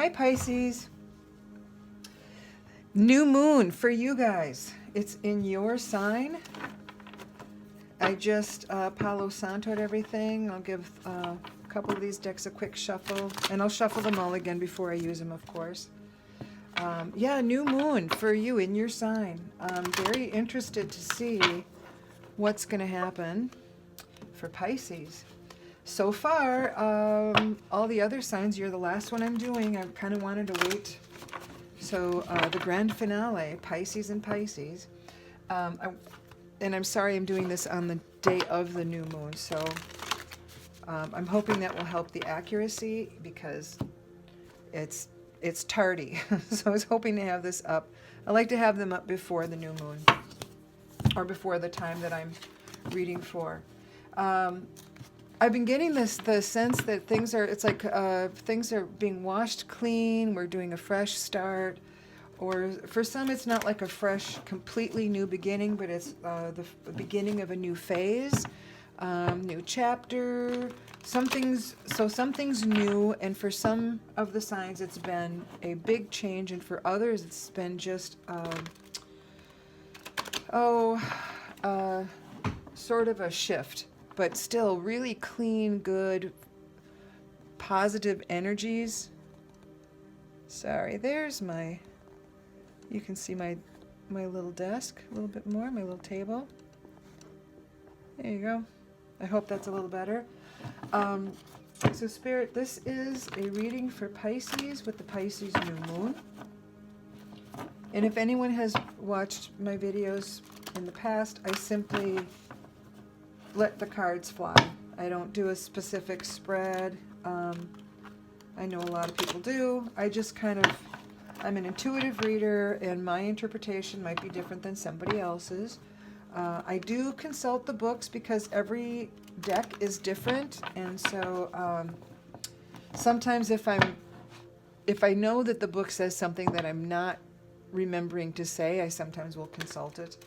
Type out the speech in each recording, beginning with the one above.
Hi, Pisces. New moon for you guys. It's in your sign. I just Palo Santo'd everything. I'll give a couple of these decks a quick shuffle, and I'll shuffle them all again before I use them, of course. Yeah, new moon for you in your sign. I'm very interested to see what's going to happen for Pisces. So far, all the other signs, you're the last one I'm doing. I kind of wanted to wait. So the grand finale, Pisces and Pisces. And I'm sorry I'm doing this on the day of the new moon. So I'm hoping that will help the accuracy because it's tardy. So I was hoping to have this up. I like to have them up before the new moon or before the time that I'm reading for. I've been getting the sense that things are being washed clean. We're doing a fresh start, or for some it's not like a fresh, completely new beginning, but it's the beginning of a new phase, new chapter. Something's new, and for some of the signs it's been a big change, and for others it's been just sort of a shift. But still really clean, good, positive energies. Sorry, there's you can see my little desk a little bit more, my little table. There you go. I hope that's a little better. So Spirit, this is a reading for Pisces with the Pisces new moon. And if anyone has watched my videos in the past, I simply let the cards fly. I don't do a specific spread. I know a lot of people do. I just I'm an intuitive reader, and my interpretation might be different than somebody else's. I do consult the books because every deck is different, and so sometimes if I know that the book says something that I'm not remembering to say, I sometimes will consult it.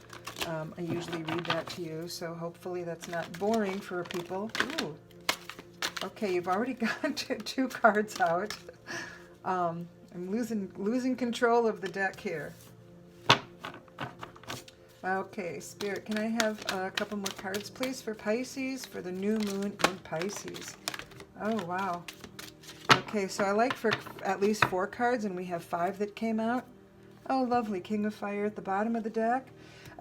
I usually read that to you, so hopefully that's not boring for people. Ooh. Okay, you've already got two cards out. I'm losing control of the deck here. Okay, Spirit, can I have a couple more cards, please, for Pisces, for the new moon in Pisces? Oh, wow. Okay, so I like for at least 4 cards, and we have 5 that came out. Oh, lovely. King of Fire at the bottom of the deck.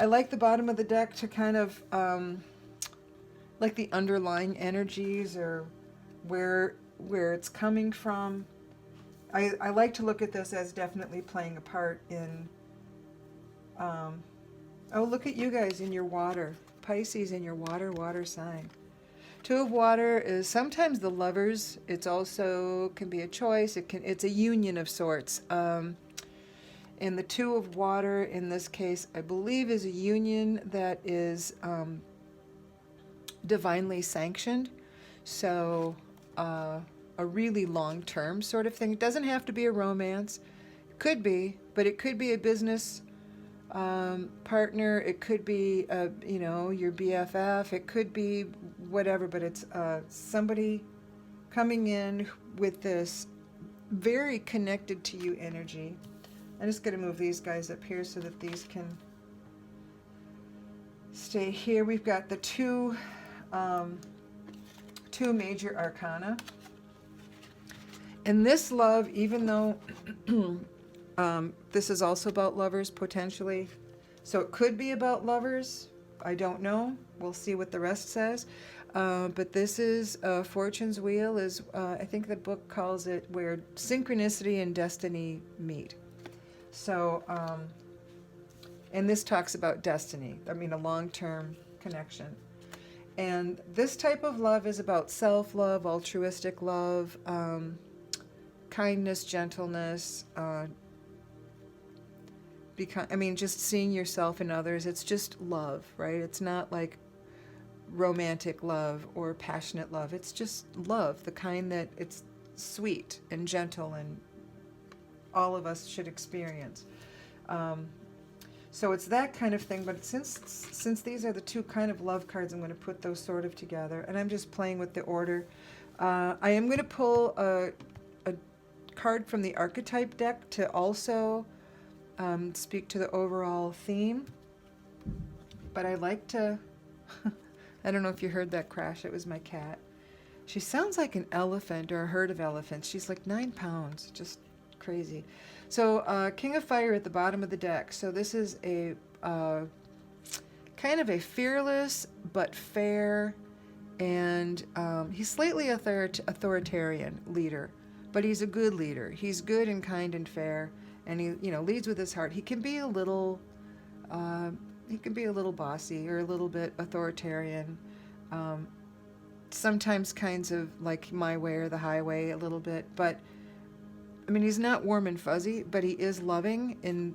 I like the bottom of the deck to kind of, like the underlying energies or where it's coming from. I like to look at this as definitely playing a part in, oh, look at you guys in your water. Pisces in your water sign. 2 of water is sometimes the lovers. It's also can be a choice. It's a union of sorts. And the 2 of water in this case, I believe, is a union that is divinely sanctioned. So a really long-term sort of thing. It doesn't have to be a romance. It could be, but it could be a business partner. It could be, your BFF. It could be whatever, but it's somebody coming in with this very connected to you energy. I'm just going to move these guys up here so that these can stay here. We've got the two major arcana. And this love, even though this is also about lovers potentially, so it could be about lovers. I don't know. We'll see what the rest says. But this is Fortune's Wheel, is I think the book calls it where synchronicity and destiny meet. So, and this talks about destiny. I mean, a long-term connection. And this type of love is about self-love, altruistic love, kindness, gentleness, just seeing yourself in others. It's just love, right? It's not like romantic love or passionate love. It's just love, the kind that it's sweet and gentle and all of us should experience. So it's that kind of thing, but since these are the 2 kind of love cards, I'm going to put those sort of together, and I'm just playing with the order. I am going to pull a card from the archetype deck to also speak to the overall theme. But I like to, I don't know if you heard that crash, it was my cat. She sounds like an elephant or a herd of elephants. She's like 9 pounds, just crazy. So King of Fire at the bottom of the deck. So this is a kind of a fearless but fair, and he's slightly authoritarian leader, but he's a good leader. He's good and kind and fair, and he leads with his heart. He can be a little bossy or a little bit authoritarian. Sometimes kinds of like my way or the highway a little bit, but I mean, he's not warm and fuzzy, but he is loving, and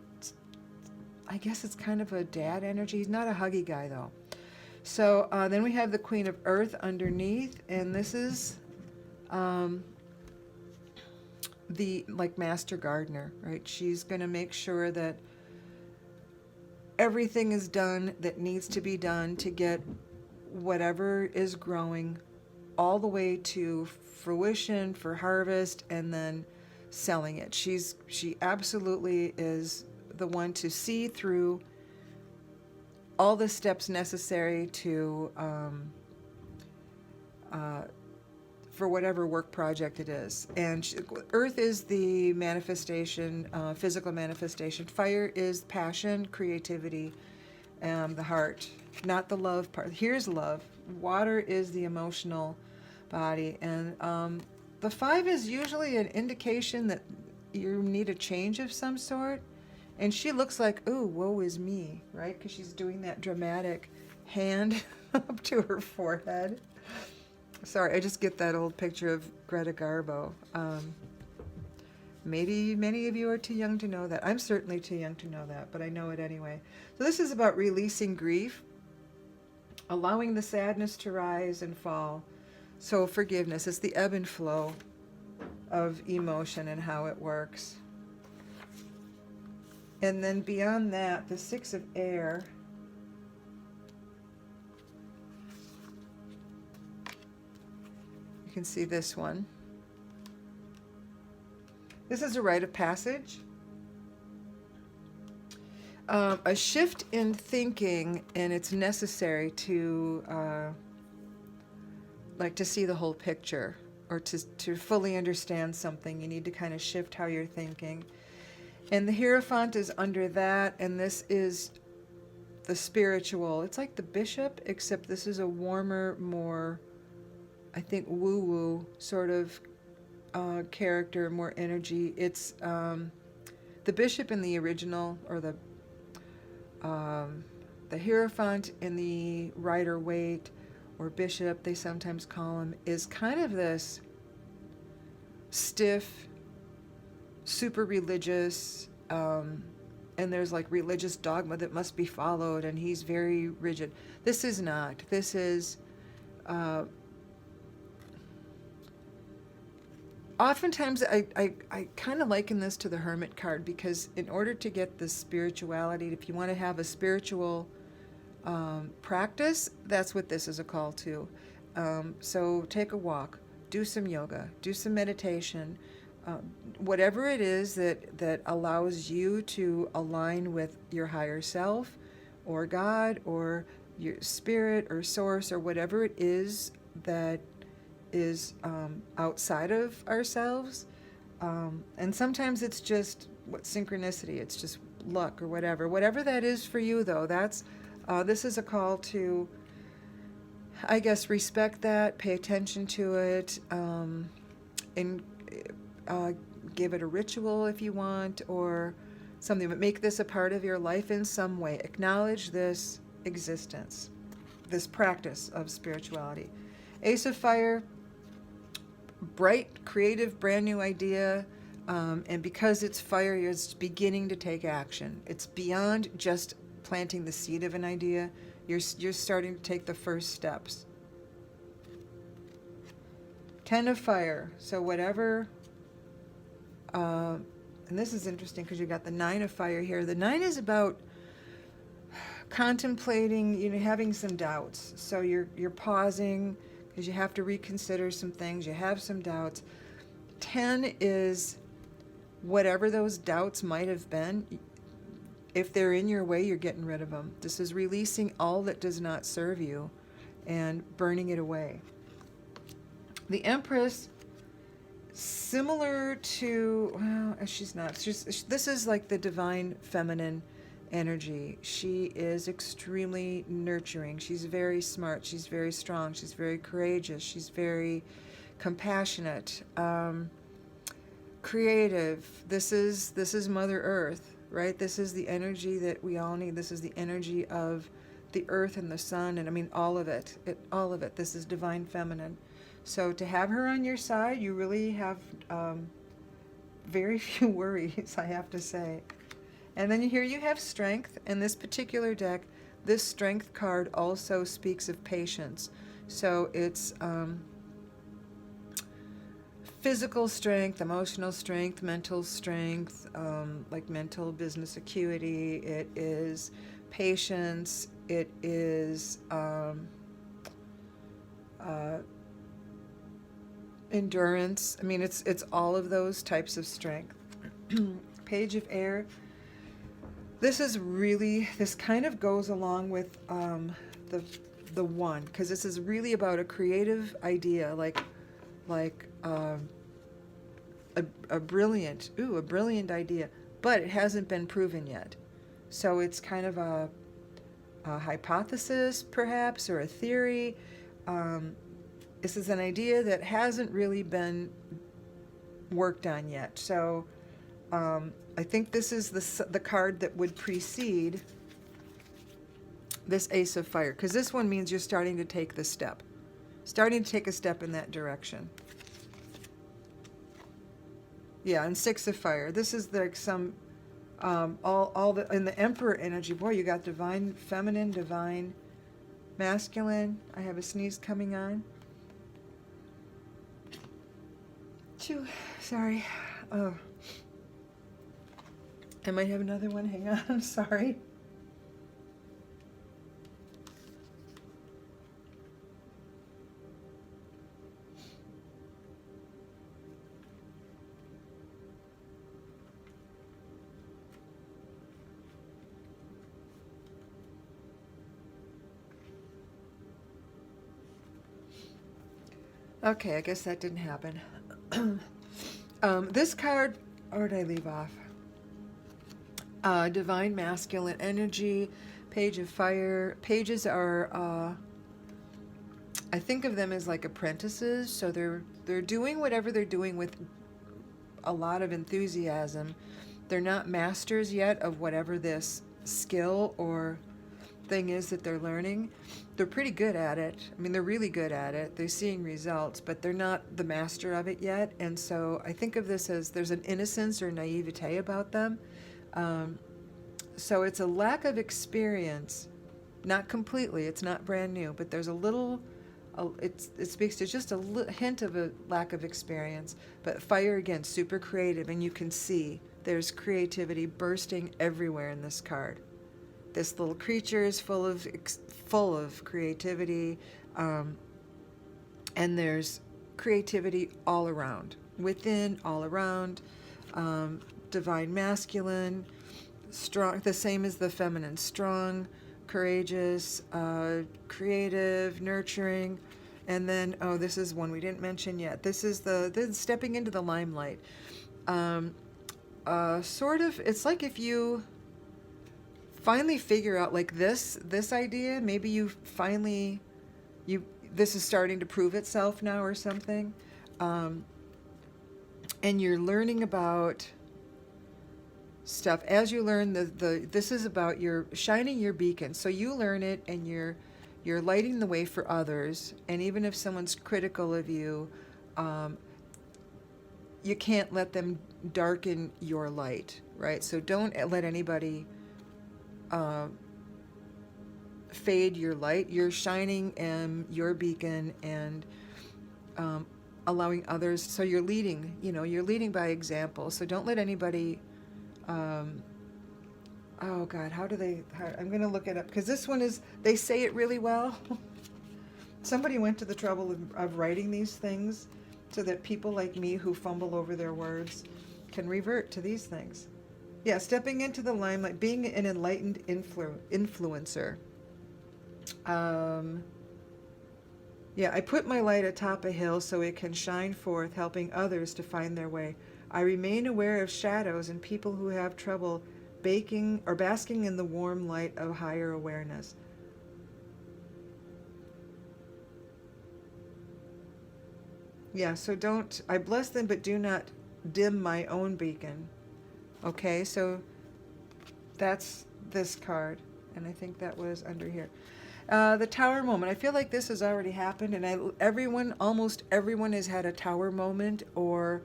I guess it's kind of a dad energy. He's not a huggy guy though. So then we have the Queen of Earth underneath, and this is the like master gardener, right? She's going to make sure that everything is done that needs to be done to get whatever is growing all the way to fruition for harvest and then selling it. She absolutely is the one to see through all the steps necessary to for whatever work project it is. And Earth is the manifestation, physical manifestation. Fire is passion, creativity, the heart, not the love part. Here's love. Water is the emotional body, and the 5 is usually an indication that you need a change of some sort. And she looks like, oh, woe is me, right? Because she's doing that dramatic hand up to her forehead. Sorry, I just get that old picture of Greta Garbo. Maybe many of you are too young to know that. I'm certainly too young to know that, but I know it anyway. So this is about releasing grief, allowing the sadness to rise and fall. So forgiveness is the ebb and flow of emotion and how it works. And then beyond that, the 6 of air. You can see this one. This is a rite of passage. A shift in thinking, and it's necessary to to see the whole picture, or to fully understand something. You need to kind of shift how you're thinking. And the Hierophant is under that, and this is the spiritual. It's like the bishop, except this is a warmer, more, I think, woo-woo sort of character, more energy. It's the bishop in the original, or the Hierophant in the Rider-Waite, or bishop, they sometimes call him, is kind of this stiff, super religious, and there's like religious dogma that must be followed, and he's very rigid. This is not. This is oftentimes I kind of liken this to the Hermit card, because in order to get the spirituality, if you want to have a spiritual practice, that's what this is a call to. So take a walk, do some yoga, do some meditation, whatever it is that allows you to align with your higher self, or God, or your spirit, or source, or whatever it is that is outside of ourselves. And sometimes it's just synchronicity, it's just luck or whatever that is for you, though. That's this is a call to, I guess, respect that, pay attention to it, and give it a ritual if you want, or something, but make this a part of your life in some way. Acknowledge this existence, this practice of spirituality. Ace of Fire, bright, creative, brand new idea, and because it's fire, it's beginning to take action. It's beyond just planting the seed of an idea. You're starting to take the first steps. 10 of Fire, so whatever, and this is interesting because you got the 9 of Fire here. The 9 is about contemplating, having some doubts. So you're pausing because you have to reconsider some things. You have some doubts. 10 is whatever those doubts might have been, if they're in your way, you're getting rid of them. This is releasing all that does not serve you and burning it away. The Empress, similar to, well, she's not. This is like the divine feminine energy. She is extremely nurturing. She's very smart. She's very strong. She's very courageous. She's very compassionate, creative. This is Mother Earth, right? This is the energy that we all need. This is the energy of the earth and the sun, and I mean all of it. All of it. This is divine feminine. So to have her on your side, you really have very few worries, I have to say. And then here you have strength. In this particular deck, this strength card also speaks of patience. So it's physical strength, emotional strength, mental strength, like mental business acuity. It is patience. It is endurance. I mean, it's all of those types of strength. Page of Air. This kind of goes along with the one, because this is really about a creative idea, like a brilliant idea, but it hasn't been proven yet. So it's kind of a hypothesis, perhaps, or a theory. This is an idea that hasn't really been worked on yet. So I think this is the card that would precede this Ace of Fire, because this one means you're starting to take the step. Starting to take a step in that direction. Yeah, and Six of Fire. This is like some, all the, in the Emperor energy, boy, you got divine feminine, divine masculine. I have a sneeze coming on. Sorry. Oh. I might have another one. Hang on. I'm sorry. Okay, I guess that didn't happen. This card, where did I leave off? Divine masculine energy, Page of Fire. Pages are, I think of them as like apprentices, so they're doing whatever they're doing with a lot of enthusiasm. They're not masters yet of whatever this skill or thing is that they're learning. They're pretty good at it. I mean, they're really good at it. They're seeing results, but they're not the master of it yet. And so I think of this as there's an innocence or naivete about them. So it's a lack of experience, not completely, it's not brand new, but there's a little, it speaks to just a hint of a lack of experience. But Fire, again, super creative, and you can see there's creativity bursting everywhere in this card. This little creature is full of creativity, and there's creativity all around, within, all around. Divine masculine, strong, the same as the feminine, strong, courageous, creative, nurturing. And then, oh, this is one we didn't mention yet. This is the stepping into the limelight. Sort of, it's like if you finally figure out like this idea, maybe this is starting to prove itself now or something. And you're learning about stuff as you learn this is about your shining your beacon. So you learn it and you're lighting the way for others. And even if someone's critical of you, you can't let them darken your light, right? So don't let anybody fade your light. You're shining your beacon and allowing others. So you're leading, you're leading by example. So don't let anybody oh God, I'm going to look it up, because this one they say it really well. Somebody went to the trouble of writing these things so that people like me who fumble over their words can revert to these things. Yeah, stepping into the limelight, being an enlightened influencer. Yeah, I put my light atop a hill so it can shine forth, helping others to find their way. I remain aware of shadows and people who have trouble baking or basking in the warm light of higher awareness. Yeah, so don't, I bless them, but do not dim my own beacon. Okay, so that's this card, and I think that was under here. The tower moment. I feel like this has already happened, and almost everyone has had a tower moment, or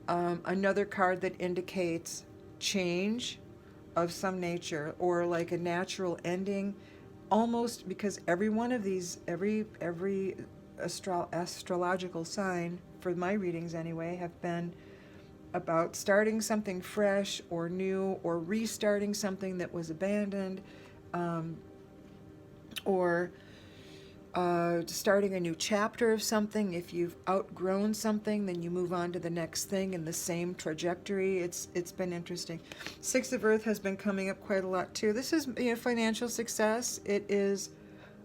another card that indicates change of some nature, or like a natural ending. Almost, because every one of these, every astrological sign for my readings anyway, have been about starting something fresh or new, or restarting something that was abandoned, or starting a new chapter of something. If you've outgrown something, then you move on to the next thing in the same trajectory. It's been interesting. Six of Earth has been coming up quite a lot too. This is, financial success. It is,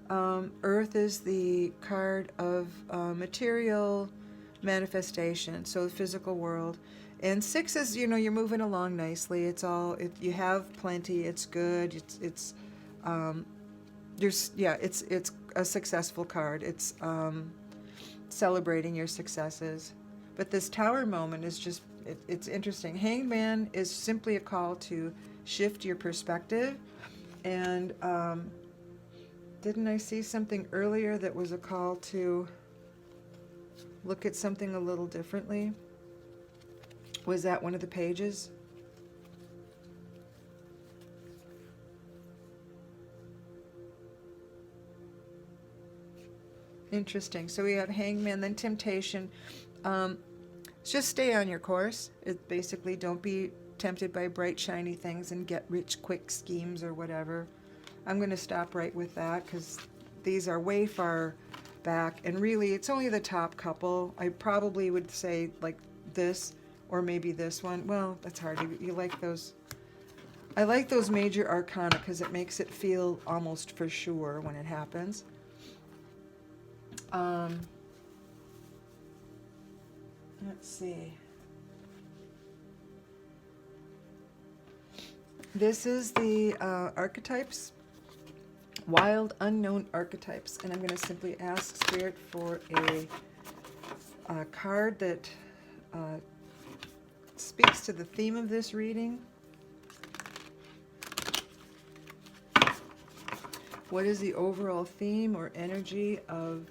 Earth is the card of material manifestation, so the physical world. And six is, you're moving along nicely. It's all, you have plenty. It's good. It's a successful card. It's celebrating your successes. But this tower moment is just, it's interesting. Hanged Man is simply a call to shift your perspective. And didn't I see something earlier that was a call to look at something a little differently? Was that one of the pages? Interesting. So we have Hangman, then Temptation. Just stay on your course. It basically, don't be tempted by bright, shiny things and get rich quick schemes or whatever. I'm going to stop right with that, because these are way far back. And really, it's only the top couple. I probably would say like this, or maybe this one. Well, that's hard. You like those. I like those major arcana because it makes it feel almost for sure when it happens. Let's see. This is the archetypes, wild unknown archetypes, and I'm going to simply ask Spirit for a card that speaks to the theme of this reading. What is the overall theme or energy of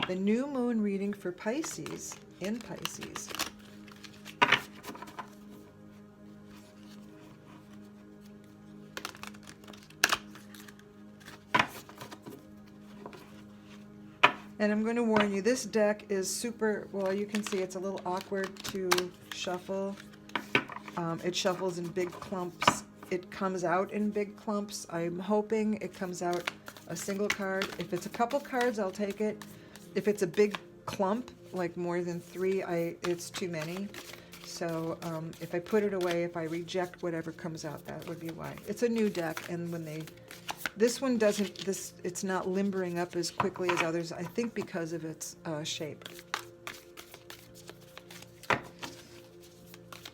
the new moon reading for Pisces, in Pisces? And I'm going to warn you, this deck is super, well, you can see it's a little awkward to shuffle. It shuffles in big clumps. It comes out in big clumps. I'm hoping it comes out a single card. If it's a couple cards, I'll take it. If it's a big clump, like more than three, it's too many. So if I put it away, if I reject whatever comes out, that would be why. It's a new deck, and when this one doesn't, it's not limbering up as quickly as others, I think because of its shape.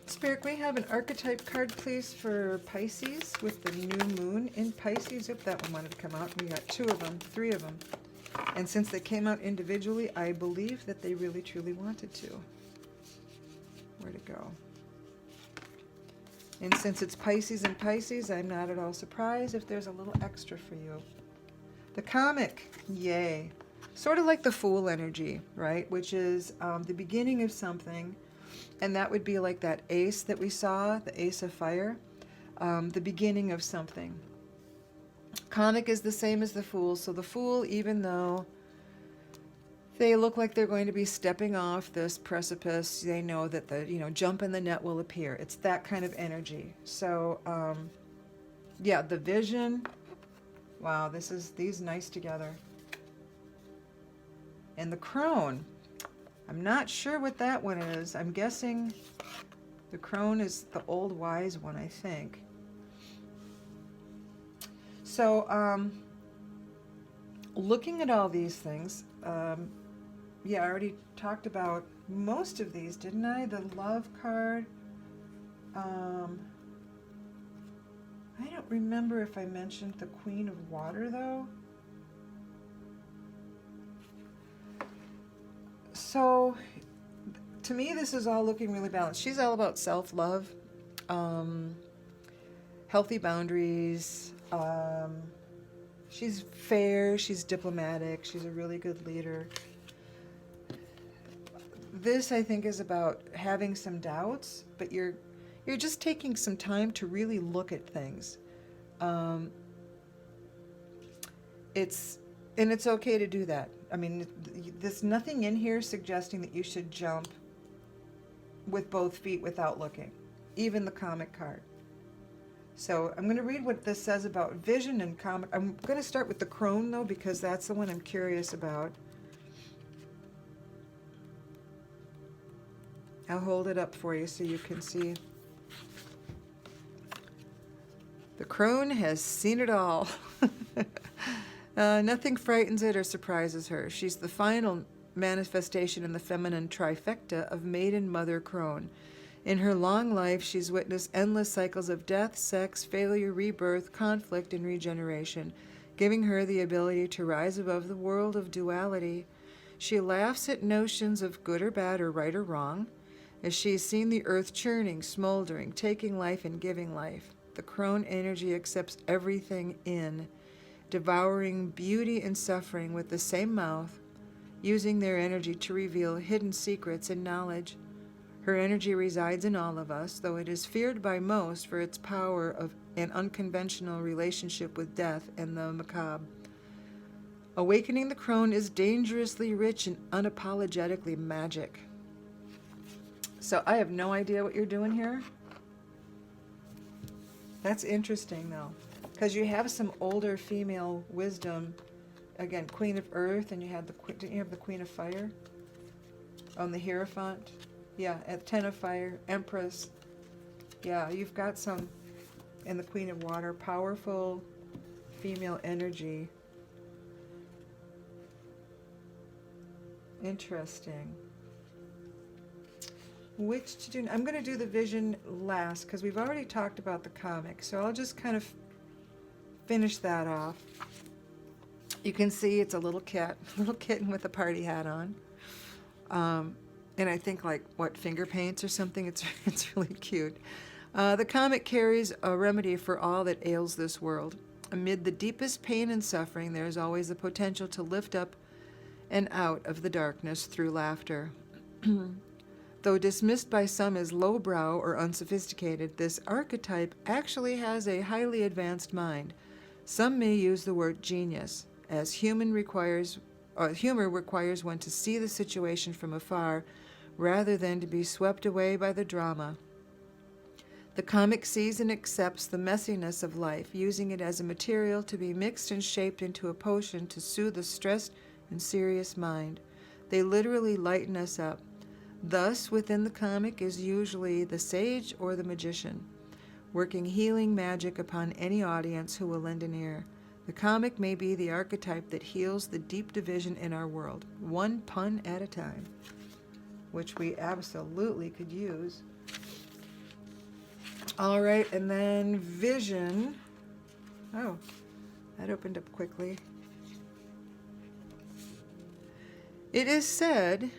Spirit, can we have an archetype card, please, for Pisces with the new moon in Pisces? If that one wanted to come out. We got two of them, three of them. And since they came out individually, I believe that they really, truly wanted to. Where'd it go? And since it's Pisces and Pisces, I'm not at all surprised if there's a little extra for you. The comic, yay. Sort of like the Fool energy, right? Which is the beginning of something. And that would be like that ace that we saw, the ace of fire. The beginning of something. Comic is the same as the Fool. So the Fool, even though they look like they're going to be stepping off this precipice, they know that the, jump in the net will appear. It's that kind of energy. So, yeah, the vision. Wow, these nice together. And the crone. I'm not sure what that one is. I'm guessing The crone is the old wise one, I think. So, looking at all these things, yeah, I already talked about most of these, didn't I? The love card. I don't remember if I mentioned the Queen of Water, though. So, to me, this is all looking really balanced. She's all about self-love, healthy boundaries. She's fair, she's diplomatic, she's a really good leader. This, I think, is about having some doubts, but you're just taking some time to really look at things. It's okay to do that. I mean, there's nothing in here suggesting that you should jump with both feet without looking, even the comic card. So I'm going to read what this says about vision and comic. I'm going to start with the crone, though, because that's the one I'm curious about. I'll hold it up for you so you can see. The crone has seen it all. Nothing frightens it or surprises her. She's the final manifestation in the feminine trifecta of maiden mother crone. In her long life, she's witnessed endless cycles of death, sex, failure, rebirth, conflict, and regeneration, giving her the ability to rise above the world of duality. She laughs at notions of good or bad or right or wrong, as she's seen the earth churning, smoldering, taking life and giving life. The crone energy accepts everything in, devouring beauty and suffering with the same mouth, using their energy to reveal hidden secrets and knowledge. Her energy resides in all of us, though it is feared by most for its power of an unconventional relationship with death and the macabre. Awakening the crone is dangerously rich and unapologetically magic. So I have no idea what you're doing here. That's interesting, though, because you have some older female wisdom. Again, Queen of Earth, and didn't you have the Queen of Fire? On the Hierophant. Yeah, at Ten of Fire, Empress. Yeah, you've got some, and the Queen of Water, powerful female energy. Interesting. Which to do? I'm going to do the vision last because we've already talked about the comic, so I'll just kind of finish that off. You can see it's a little kitten with a party hat on. And I think finger paints or something. It's really cute. The comic carries a remedy for all that ails this world. Amid the deepest pain and suffering, there is always the potential to lift up and out of the darkness through laughter. Though dismissed by some as lowbrow or unsophisticated, this archetype actually has a highly advanced mind. Some may use the word genius, as humor requires one to see the situation from afar rather than to be swept away by the drama. The comic sees and accepts the messiness of life, using it as a material to be mixed and shaped into a potion to soothe a stressed and serious mind. They literally lighten us up. Thus, within the comic is usually the sage or the magician, working healing magic upon any audience who will lend an ear. The comic may be the archetype that heals the deep division in our world, one pun at a time, which we absolutely could use. All right, and then vision. Oh, that opened up quickly. It is said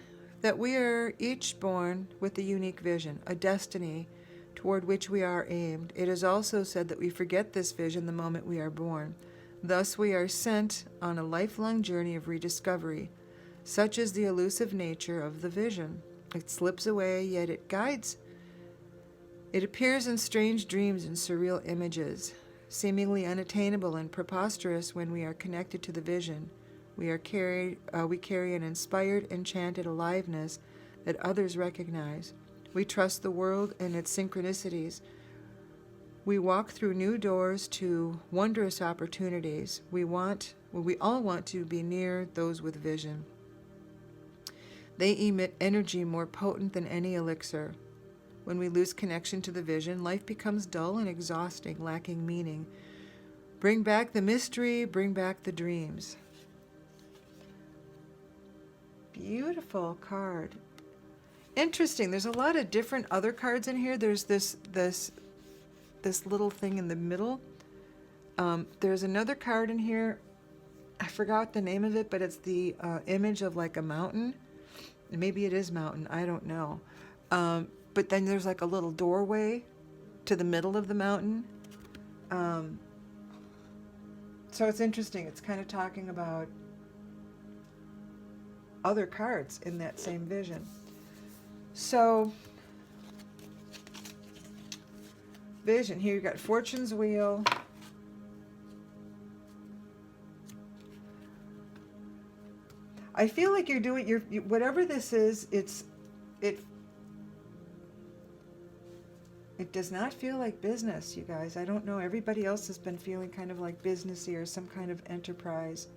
that we are each born with a unique vision, a destiny toward which we are aimed. It is also said that we forget this vision the moment we are born. Thus, we are sent on a lifelong journey of rediscovery. Such is the elusive nature of the vision. It slips away, yet it guides. It appears in strange dreams and surreal images, seemingly unattainable and preposterous when we are connected to the vision. We carry an inspired, enchanted aliveness that others recognize. We trust the world and its synchronicities. We walk through new doors to wondrous opportunities. We all want to be near those with vision. They emit energy more potent than any elixir. When we lose connection to the vision, life becomes dull and exhausting, lacking meaning. Bring back the mystery, bring back the dreams. Beautiful card. Interesting. There's a lot of different other cards in here. There's this little thing in the middle. There's another card in here. I forgot the name of it, but it's the image of like a mountain. Maybe it is mountain. I don't know. But then there's like a little doorway to the middle of the mountain. So it's interesting. It's kind of talking about other cards in that same vision. So, vision. Here you got Fortune's Wheel. I feel like you're doing whatever this is. It does not feel like business, you guys. I don't know. Everybody else has been feeling kind of like businessy or some kind of enterprise.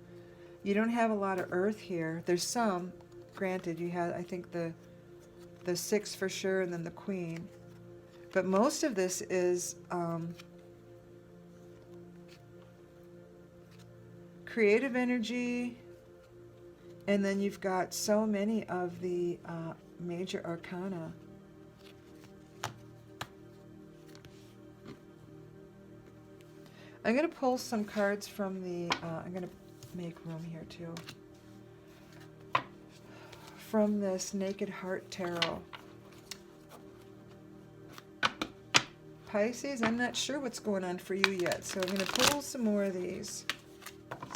You don't have a lot of earth here. There's some. Granted, you had, I think, the 6 for sure, and then the Queen. But most of this is creative energy, and then you've got so many of the major arcana. I'm going to pull some cards from the, I'm going to make room here too, from this Naked Heart Tarot. Pisces, I'm not sure what's going on for you yet, so I'm going to pull some more of these.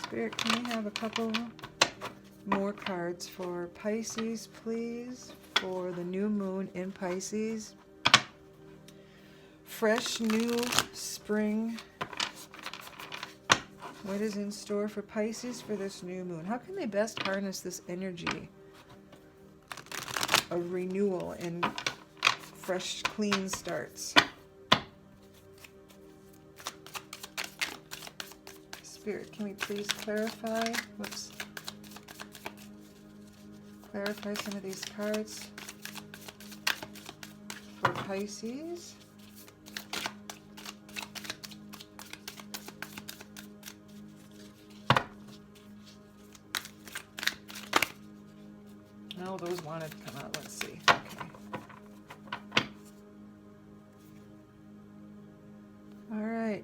Spirit, can we have a couple more cards for Pisces, please, for the new moon in Pisces? Fresh, new spring. What is in store for Pisces for this new moon? How can they best harness this energy of renewal and fresh, clean starts? Spirit, can we please clarify? Whoops. Clarify some of these cards for Pisces. No, those wanted to come out. Let's see. Okay. All right.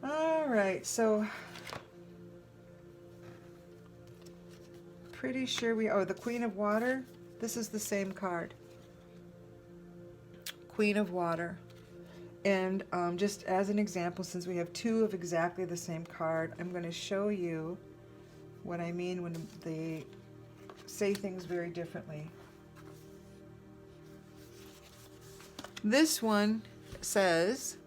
All right. So pretty sure the Queen of Water. This is the same card. Queen of Water. And just as an example, since we have 2 of exactly the same card, I'm going to show you what I mean when they say things very differently. This one says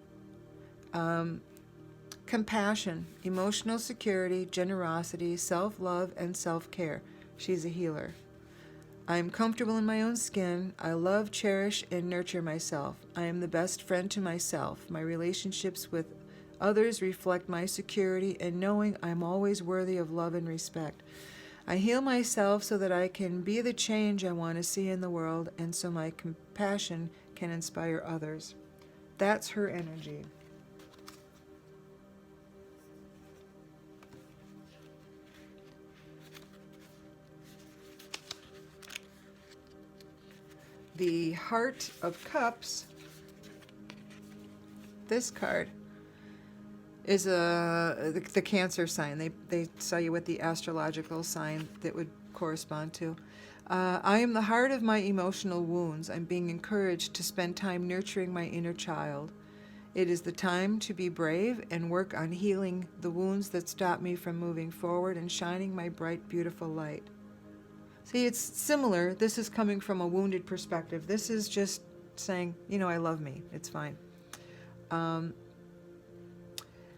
compassion, emotional security, generosity, self-love, and self-care. She's a healer. I am comfortable in my own skin. I love, cherish, and nurture myself. I am the best friend to myself. My relationships with others reflect my security and knowing I'm always worthy of love and respect. I heal myself so that I can be the change I want to see in the world, and so my compassion can inspire others. That's her energy. The Heart of Cups, this card, is the Cancer sign. They tell you what the astrological sign that would correspond to. I am the heart of my emotional wounds. I'm being encouraged to spend time nurturing my inner child. It is the time to be brave and work on healing the wounds that stop me from moving forward and shining my bright, beautiful light. See, it's similar. This is coming from a wounded perspective. This is just saying, I love me. It's fine.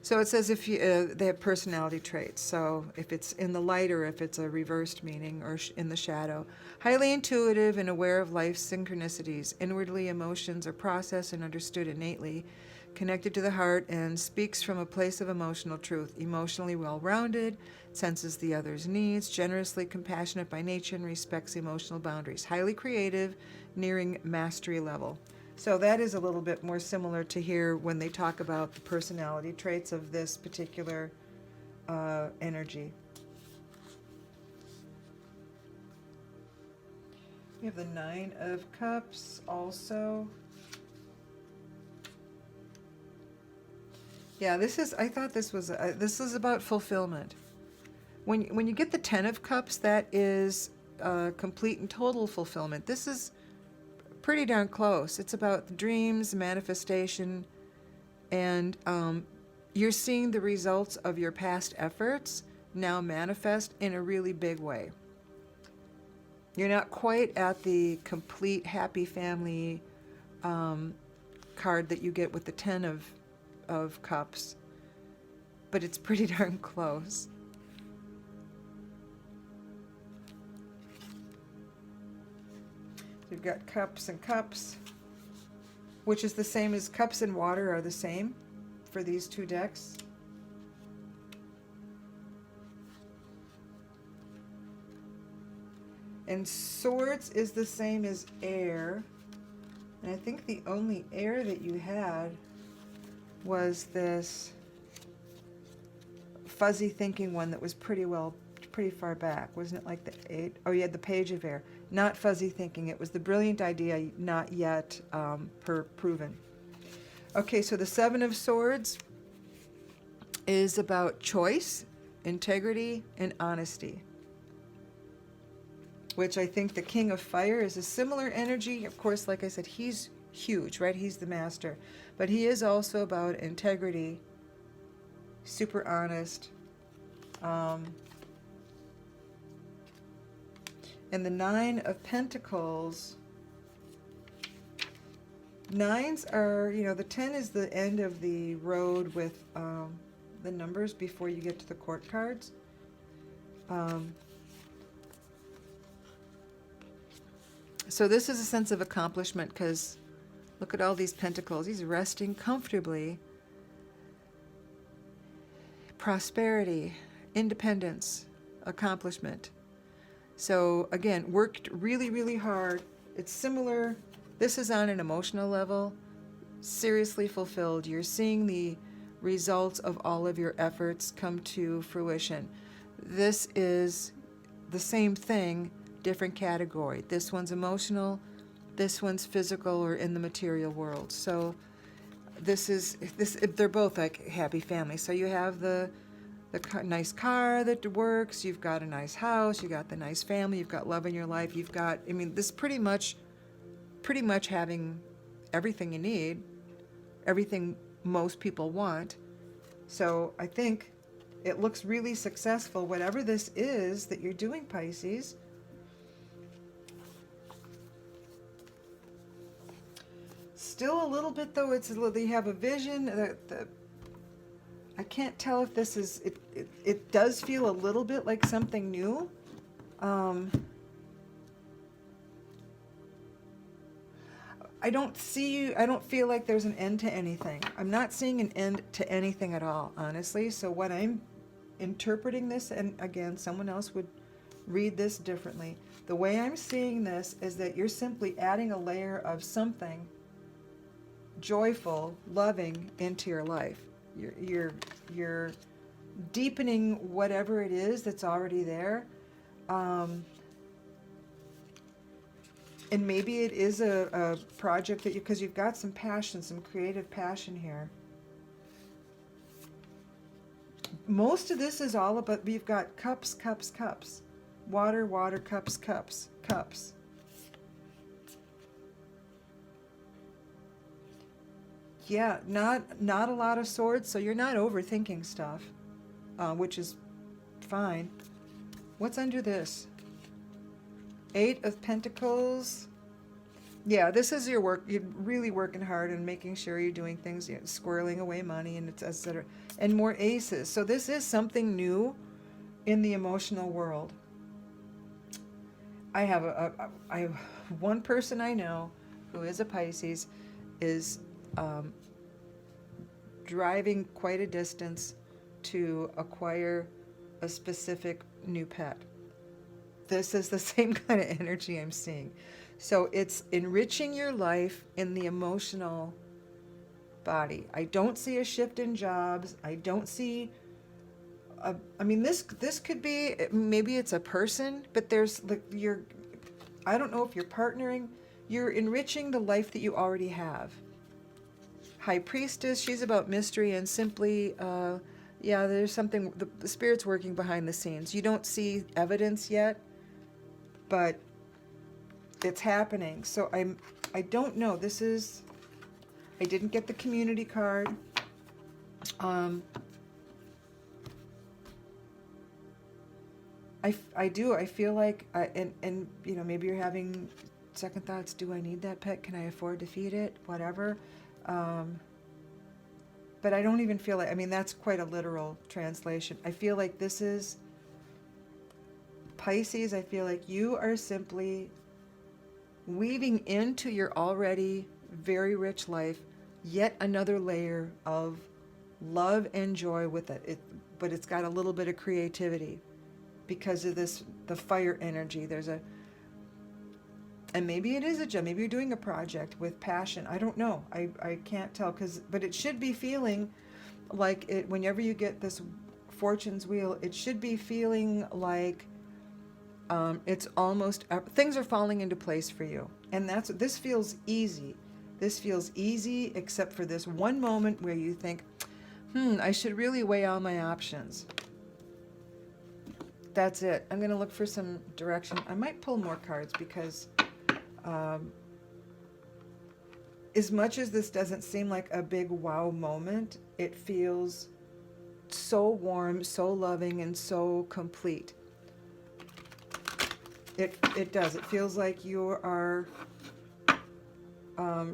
So it says if they have personality traits. So if it's in the light or if it's a reversed meaning or in the shadow. Highly intuitive and aware of life's synchronicities. Inwardly, emotions are processed and understood innately. connected to the heart and speaks from a place of emotional truth. Emotionally well-rounded, senses the other's needs, generously compassionate by nature, and respects emotional boundaries. Highly creative, nearing mastery level. So that is a little bit more similar to here when they talk about the personality traits of this particular energy. We have the Nine of Cups also. Yeah, I thought this was about fulfillment. When you get the Ten of Cups, that is complete and total fulfillment. This is pretty darn close. It's about the dreams, manifestation, and you're seeing the results of your past efforts now manifest in a really big way. You're not quite at the complete happy family card that you get with the Ten of Cups, but it's pretty darn close. You've got cups and cups, which is the same as cups and water are the same for these two decks. And swords is the same as air. And I think the only air that you had was this fuzzy thinking one that was pretty far back. Wasn't it like the 8? Oh, you had the Page of Air. Not fuzzy thinking. It was the brilliant idea, not yet proven. Okay, so the Seven of Swords is about choice, integrity, and honesty, which I think the King of Fire is a similar energy. Of course, like I said, he's huge, right? He's the master. But he is also about integrity, super honest. And the Nine of Pentacles. Nines are, the 10 is the end of the road with the numbers before you get to the court cards. So this is a sense of accomplishment because look at all these pentacles. He's resting comfortably. Prosperity, independence, accomplishment. So again, worked really, really hard. It's similar. This is on an emotional level. Seriously fulfilled. You're seeing the results of all of your efforts come to fruition. This is the same thing, different category. This one's emotional, this one's physical or in the material world. So they're both like happy family. So you have the nice car that works, you've got a nice house, you got the nice family, you've got love in your life, you've got, this pretty much having everything you need, everything most people want. So I think it looks really successful, whatever this is that you're doing, Pisces. Still a little bit though, they have a vision. I can't tell if this is, it does feel a little bit like something new. I don't feel like there's an end to anything. I'm not seeing an end to anything at all, honestly. So when I'm interpreting this, and again, someone else would read this differently. The way I'm seeing this is that you're simply adding a layer of something joyful, loving into your life. You're deepening whatever it is that's already there. And maybe it is a project that because you've got some passion, some creative passion here. Most of this is all about, we've got cups, cups, cups. Water, water, cups, cups, cups. Yeah, not a lot of swords, so you're not overthinking stuff, which is fine. What's under this? Eight of Pentacles. Yeah, this is your work. You're really working hard and making sure you're doing things, squirreling away money and etc. And more aces. So this is something new in the emotional world. I have one person I know who is a Pisces is driving quite a distance to acquire a specific new pet. This is the same kind of energy I'm seeing. So it's enriching your life in the emotional body. I don't see a shift in jobs. I don't see I mean, this could be, maybe it's a person, but there's like I don't know if you're partnering. You're enriching the life that you already have. High Priestess, she's about mystery and simply, yeah, there's something, the spirit's working behind the scenes. You don't see evidence yet, but it's happening. So I don't know. I didn't get the community card. I feel like, and you know, maybe you're having second thoughts. Do I need that pet? Can I afford to feed it? Whatever. But I don't even feel like, I mean, that's quite a literal translation. I feel like this is Pisces. I feel like you are simply weaving into your already very rich life yet another layer of love and joy with it. But it's got a little bit of creativity because of the fire energy. And maybe it is a job. Maybe you're doing a project with passion. I don't know. I can't tell, but it should be feeling like it. Whenever you get this fortune's wheel, it should be feeling like it's almost, things are falling into place for you. And this feels easy. This feels easy except for this one moment where you think, I should really weigh all my options. That's it. I'm going to look for some direction. I might pull more cards because as much as this doesn't seem like a big wow moment, it feels so warm, so loving, and so complete. It does. It feels like you are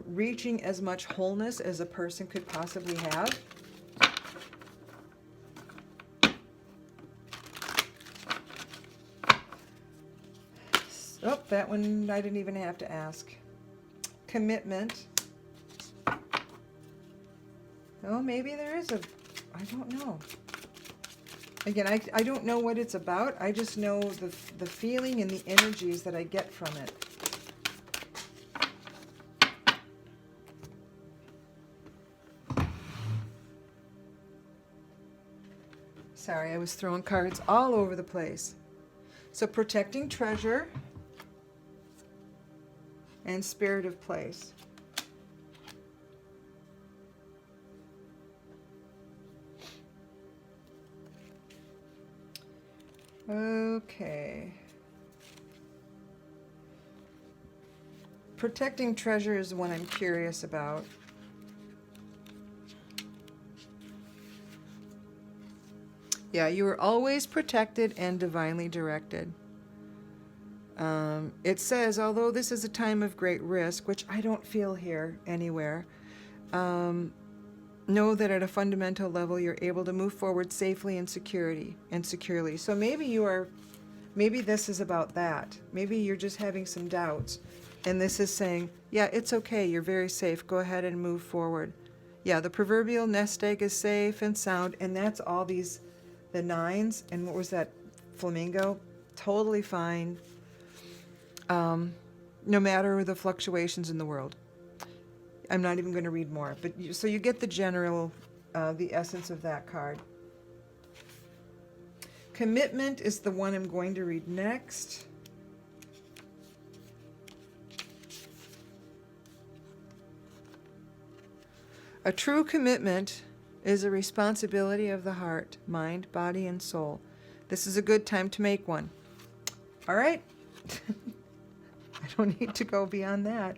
reaching as much wholeness as a person could possibly have. Oh, that one I didn't even have to ask. Commitment. Oh, maybe there is I don't know. Again, I don't know what it's about. I just know the feeling and the energies that I get from it. Sorry, I was throwing cards all over the place. So protecting treasure and spirit of place. Okay. Protecting treasure is one I'm curious about. Yeah, you are always protected and divinely directed. It says, although this is a time of great risk, which I don't feel here anywhere, know that at a fundamental level you're able to move forward safely and securely. So maybe this is about that. Maybe you're just having some doubts. And this is saying, yeah, it's okay. You're very safe. Go ahead and move forward. Yeah, the proverbial nest egg is safe and sound. And that's all the nines. And what was that? Flamingo? Totally fine. No matter the fluctuations in the world. I'm not even going to read more. But so you get the general, the essence of that card. Commitment is the one I'm going to read next. A true commitment is a responsibility of the heart, mind, body, and soul. This is a good time to make one. All right? I don't need to go beyond that.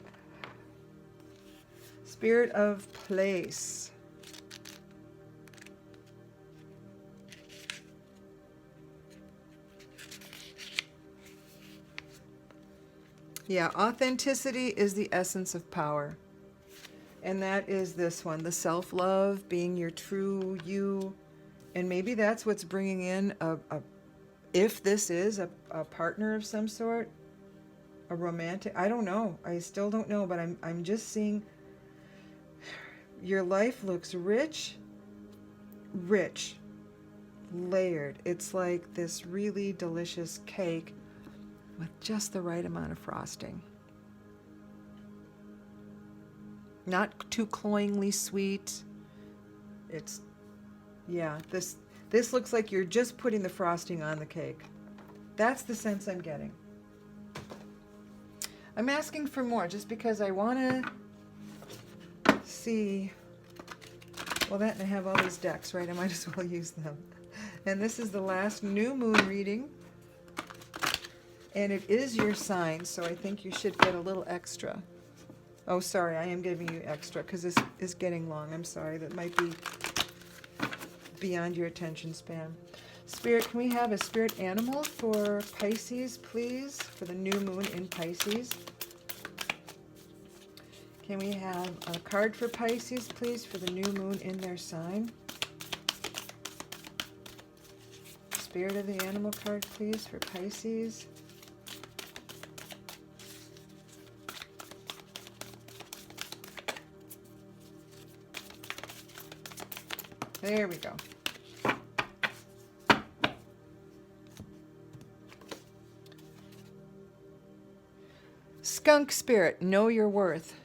Spirit of place. Yeah, authenticity is the essence of power. And that is this one, the self-love, being your true you. And maybe that's what's bringing in if this is a partner of some sort, a romantic, I don't know. I still don't know, but I'm just seeing your life looks rich rich, layered. It's like this really delicious cake with just the right amount of frosting. Not too cloyingly sweet. It's, yeah, this looks like you're just putting the frosting on the cake. That's the sense I'm getting. I'm asking for more just because I want to see. Well, that, and I have all these decks, right? I might as well use them. And this is the last new moon reading. And it is your sign, so I think you should get a little extra. Oh, sorry, I am giving you extra because this is getting long. I'm sorry, that might be beyond your attention span. Spirit, can we have a spirit animal for Pisces, please? For the new moon in Pisces. Can we have a card for Pisces, please, for the new moon in their sign? Spirit of the animal card, please, for Pisces. There we go. Skunk Spirit, know your worth,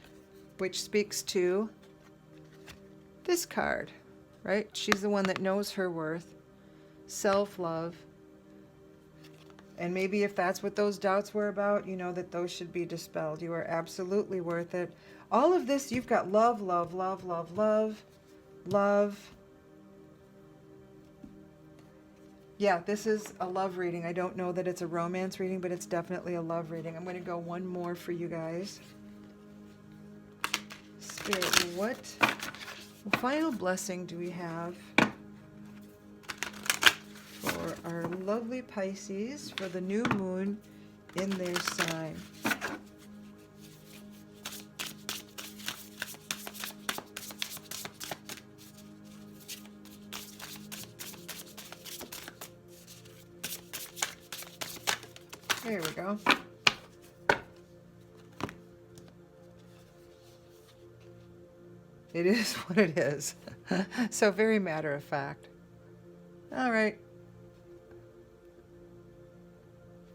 which speaks to this card, right? She's the one that knows her worth, self-love. And maybe if that's what those doubts were about, you know that those should be dispelled. You are absolutely worth it. All of this, you've got love, love, love, love, love, love. Yeah, this is a love reading. I don't know that it's a romance reading, but it's definitely a love reading. I'm going to go one more for you guys. Spirit, what final blessing do we have for our lovely Pisces for the new moon in their sign? There we go. It is what it is. So very matter of fact. All right.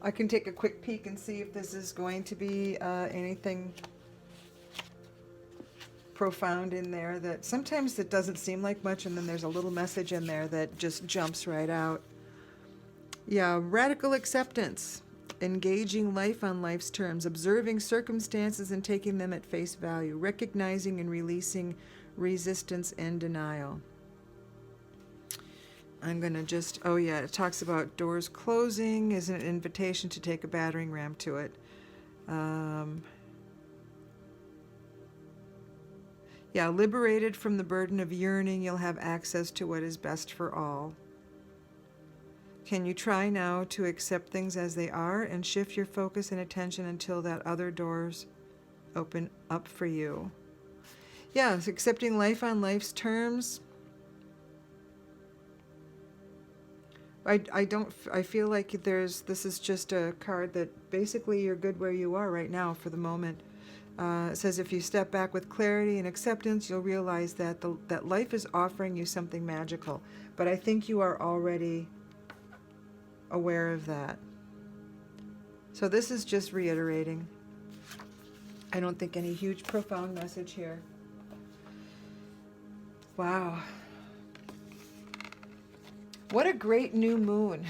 I can take a quick peek and see if this is going to be anything profound in there. That sometimes it doesn't seem like much, and then there's a little message in there that just jumps right out. Yeah, radical acceptance. Engaging life on life's terms, observing circumstances and taking them at face value, recognizing and releasing resistance and denial. I'm going to just, oh yeah, it talks about doors closing is an invitation to take a battering ram to it. Yeah, liberated from the burden of yearning, you'll have access to what is best for all. Can you try now to accept things as they are and shift your focus and attention until that other doors open up for you? Yeah, it's accepting life on life's terms. I feel like this is just a card that basically you're good where you are right now for the moment. It says if you step back with clarity and acceptance, you'll realize that that life is offering you something magical. But I think you are already aware of that. So this is just reiterating. I don't think any huge profound message here. Wow. What a great new moon.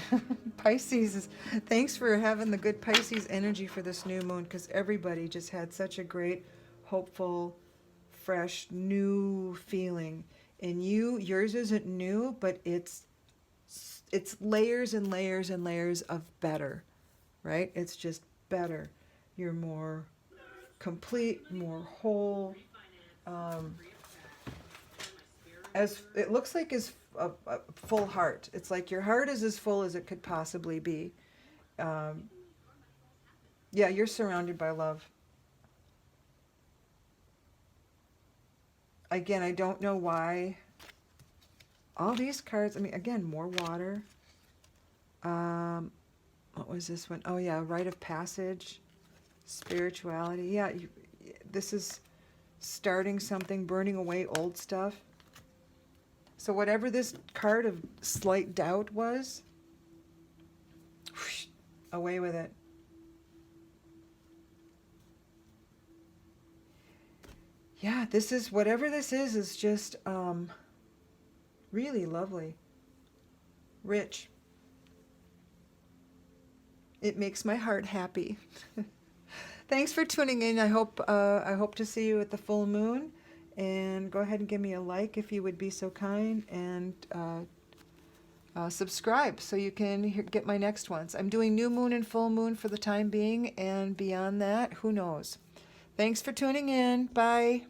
Pisces, thanks for having the good Pisces energy for this new moon, because everybody just had such a great, hopeful, fresh, new feeling. And yours isn't new, but it's layers and layers and layers of better, right? It's just better. You're more complete, more whole. As it looks like is a full heart. It's like your heart is as full as it could possibly be. Yeah, you're surrounded by love. Again, I don't know why. All these cards, I mean, again, more water. What was this one? Oh, yeah, rite of passage, spirituality. Yeah, this is starting something, burning away old stuff. So whatever this card of slight doubt was, whoosh, away with it. Yeah, this is, whatever this is just really lovely. Rich. It makes my heart happy. Thanks for tuning in. I hope to see you at the full moon. And go ahead and give me a like if you would be so kind, and subscribe so you can get my next ones. I'm doing new moon and full moon for the time being, and beyond that, who knows. Thanks for tuning in. Bye.